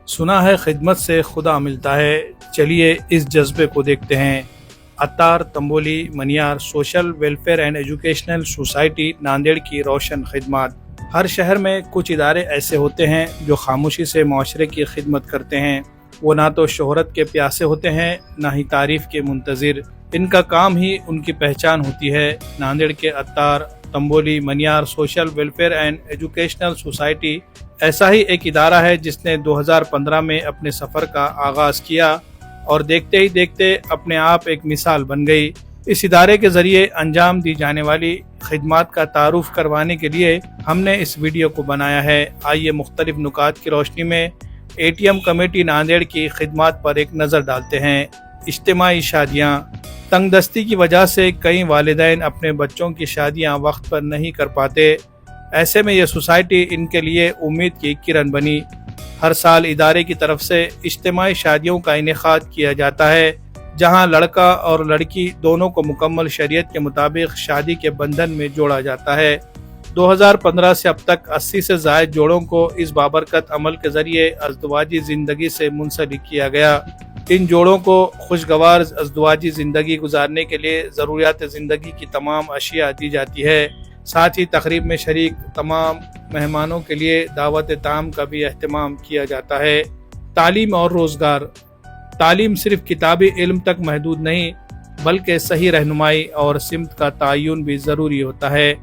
سنا ہے خدمت سے خدا ملتا ہے، چلیے اس جذبے کو دیکھتے ہیں۔ Attar Tamboli Maniyar social welfare and educational society Nanded کی روشن خدمات۔ ہر شہر میں کچھ ادارے ایسے ہوتے ہیں جو خاموشی سے معاشرے کی خدمت کرتے ہیں۔ وہ نہ تو شہرت کے پیاسے ہوتے ہیں، نہ ہی تعریف کے منتظر۔ ان کا کام ہی ان کی پہچان ہوتی ہے۔ ناندیڑ کے Attar Tamboli Maniyar social welfare and educational society ایسا ہی ایک ادارہ ہے جس نے 2015 میں اپنے سفر کا آغاز کیا اور دیکھتے ہی دیکھتے اپنے آپ ایک مثال بن گئی۔ اس ادارے کے ذریعے انجام دی جانے والی خدمات کا تعارف کروانے کے لیے ہم نے اس ویڈیو کو بنایا ہے۔ آئیے مختلف نکات کی روشنی میں ATM کمیٹی ناندیڑ کی خدمات پر ایک نظر ڈالتے ہیں۔ اجتماعی شادیاں۔ تنگ دستی کی وجہ سے کئی والدین اپنے بچوں کی شادیاں وقت پر نہیں کر پاتے۔ ایسے میں یہ سوسائٹی ان کے لیے امید کی کرن بنی۔ ہر سال ادارے کی طرف سے اجتماعی شادیوں کا انعقاد کیا جاتا ہے، جہاں لڑکا اور لڑکی دونوں کو مکمل شریعت کے مطابق شادی کے بندھن میں جوڑا جاتا ہے۔ 2015 سے اب تک 80 سے زائد جوڑوں کو اس بابرکت عمل کے ذریعے ازدواجی زندگی سے منسلک کیا گیا۔ ان جوڑوں کو خوشگوار ازدواجی زندگی گزارنے کے لیے ضروریات زندگی کی تمام اشیاء دی جاتی ہے۔ ساتھ ہی تقریب میں شریک تمام مہمانوں کے لیے دعوت طعام کا بھی اہتمام کیا جاتا ہے۔ تعلیم اور روزگار۔ تعلیم صرف کتابی علم تک محدود نہیں، بلکہ صحیح رہنمائی اور سمت کا تعین بھی ضروری ہوتا ہے۔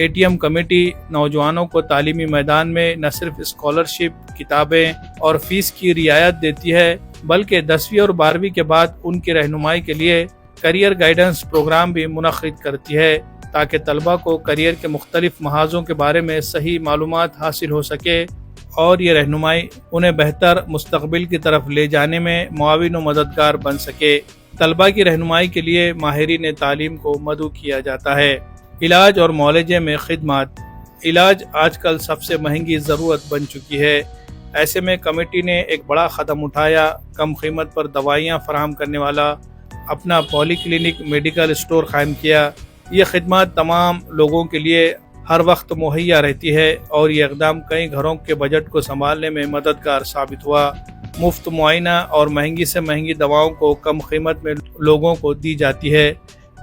ATM کمیٹی نوجوانوں کو تعلیمی میدان میں نہ صرف اسکالرشپ، کتابیں اور فیس کی رعایت دیتی ہے، بلکہ 10ویں اور 12ویں کے بعد ان کی رہنمائی کے لیے کیریئر گائیڈنس پروگرام بھی منعقد کرتی ہے، تاکہ طلبہ کو کیریئر کے مختلف محاذوں کے بارے میں صحیح معلومات حاصل ہو سکے اور یہ رہنمائی انہیں بہتر مستقبل کی طرف لے جانے میں معاون و مددگار بن سکے۔ طلبہ کی رہنمائی کے لیے ماہرین تعلیم کو مدعو کیا جاتا ہے۔ علاج اور معالجے میں خدمات۔ علاج آج کل سب سے مہنگی ضرورت بن چکی ہے۔ ایسے میں کمیٹی نے ایک بڑا قدم اٹھایا۔ کم قیمت پر دوائیاں فراہم کرنے والا اپنا پولی کلینک میڈیکل اسٹور قائم کیا۔ یہ خدمات تمام لوگوں کے لیے ہر وقت مہیا رہتی ہے اور یہ اقدام کئی گھروں کے بجٹ کو سنبھالنے میں مددگار ثابت ہوا۔ مفت معائنہ اور مہنگی سے مہنگی دواؤں کو کم قیمت میں لوگوں کو دی جاتی ہے،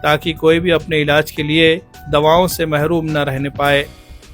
تاکہ کوئی بھی اپنے علاج کے لیے دواؤں سے محروم نہ رہنے پائے۔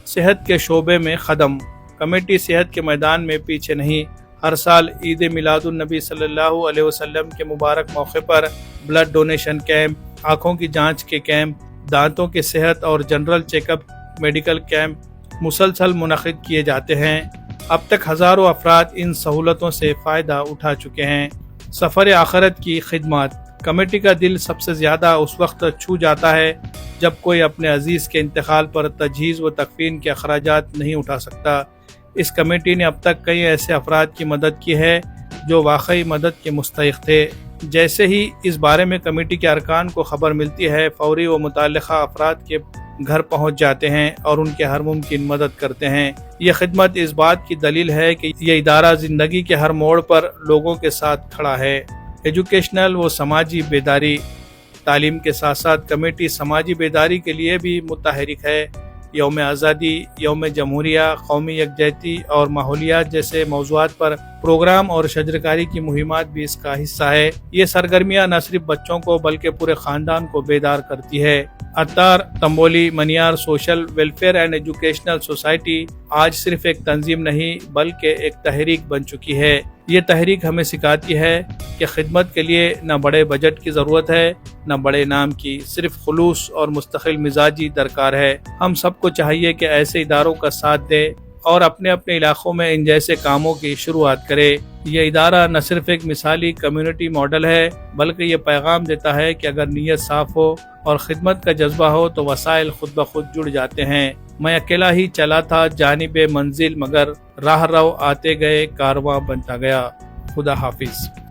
صحت کے شعبے میں قدم۔ کمیٹی صحت کے میدان میں پیچھے نہیں۔ ہر سال عید میلاد النبی صلی اللہ علیہ وسلم کے مبارک موقع پر بلڈ ڈونیشن کیمپ، آنکھوں کی جانچ کے کیمپ، دانتوں کی صحت اور general check up medical camp مسلسل منعقد کیے جاتے ہیں۔ اب تک ہزاروں افراد ان سہولتوں سے فائدہ اٹھا چکے ہیں۔ سفر آخرت کی خدمات۔ کمیٹی کا دل سب سے زیادہ اس وقت چھو جاتا ہے جب کوئی اپنے عزیز کے انتقال پر تجہیز و تکفین کے اخراجات نہیں اٹھا سکتا۔ اس کمیٹی نے اب تک کئی ایسے افراد کی مدد کی ہے جو واقعی مدد کے مستحق تھے۔ جیسے ہی اس بارے میں کمیٹی کے ارکان کو خبر ملتی ہے، فوری و متعلقہ افراد کے گھر پہنچ جاتے ہیں اور ان کے ہر ممکن مدد کرتے ہیں۔ یہ خدمت اس بات کی دلیل ہے کہ یہ ادارہ زندگی کے ہر موڑ پر لوگوں کے ساتھ کھڑا ہے۔ ایجوکیشنل و سماجی بیداری۔ تعلیم کے ساتھ ساتھ کمیٹی سماجی بیداری کے لیے بھی متحرک ہے۔ یوم آزادی، یوم جمہوریہ، قومی یکجہتی اور ماحولیات جیسے موضوعات پر پروگرام اور شجرکاری کی مہمات بھی اس کا حصہ ہے۔ یہ سرگرمیاں نہ صرف بچوں کو بلکہ پورے خاندان کو بیدار کرتی ہے۔ Attar Tamboli Maniyar social welfare and educational society آج صرف ایک تنظیم نہیں بلکہ ایک تحریک بن چکی ہے۔ یہ تحریک ہمیں سکھاتی ہے کہ خدمت کے لیے نہ بڑے بجٹ کی ضرورت ہے، نہ بڑے نام کی، صرف خلوص اور مستقل مزاجی درکار ہے۔ ہم سب کو چاہیے کہ ایسے اداروں کا ساتھ دے اور اپنے اپنے علاقوں میں ان جیسے کاموں کی شروعات کرے۔ یہ ادارہ نہ صرف ایک مثالی کمیونٹی ماڈل ہے بلکہ یہ پیغام دیتا ہے کہ اگر نیت صاف ہو اور خدمت کا جذبہ ہو تو وسائل خود بخود جڑ جاتے ہیں۔ میں اکیلا ہی چلا تھا جانب منزل، مگر راہ رو آتے گئے کارواں بنتا گیا۔ خدا حافظ۔